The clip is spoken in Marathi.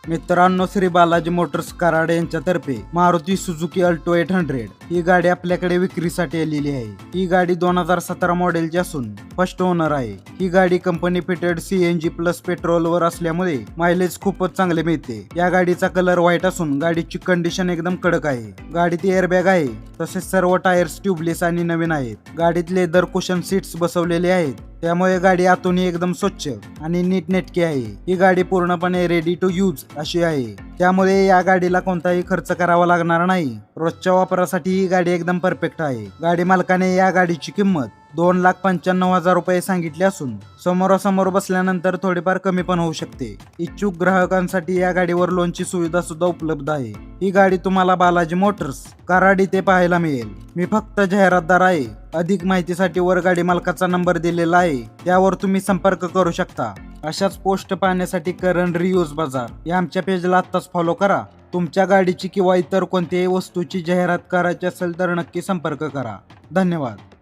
मित्रांनो, श्री बालाजी मोटर्स कराड यांच्यातर्फे मारुती सुझुकी अल्टो 800 ही गाडी आपल्याकडे विक्रीसाठी आलेली आहे। ही गाडी 2017 मॉडेलची असून फर्स्ट ओनर आहे। ही गाडी company fitted CNG plus petrol वर असल्यामुळे मायलेज खूपच चांगले मिळते। या गाडीचा कलर व्हाईट असून गाडीची कंडिशन एकदम कडक आहे। गाडीत एअरबॅग आहे, तसेच सर्व टायर्स ट्यूबलेस आणि नवीन आहेत। गाडीत लेदर कुशन सीट्स बसवलेले आहेत, त्यामुळे गाडी आतूनही एकदम स्वच्छ आणि नीटनेटकी आहे। ही गाडी पूर्णपणे रेडी टू यूज अशी आहे, त्यामुळे या गाडीला कोणताही खर्च करावा लागणार नाही। रोजच्या वापरासाठी ही गाडी एकदम परफेक्ट आहे। गाडी मालकाने या गाडीची किंमत 2,95,000 रुपये सांगितले असून समोरासमोर बसल्यानंतर थोडीफार कमी पण होऊ शकते। इच्छुक ग्राहकांसाठी या गाडीवर लोनची सुविधा सुद्धा उपलब्ध आहे। ही गाडी तुम्हाला बालाजी मोटर्स कराड इथे पाहायला मिळेल। मी फक्त जाहिरातदार आहे। अधिक माहितीसाठी वर गाडी मालकाचा नंबर दिलेला आहे, त्यावर तुम्ही संपर्क करू शकता। अशाच पोस्ट पाहण्यासाठी करंट रिव्ह्यूज बाजार या आमच्या पेजला आत्ताच फॉलो करा। तुमच्या गाडीची किंवा इतर कोणत्याही वस्तूची जाहिरात करायची असेल तर नक्की संपर्क करा। धन्यवाद।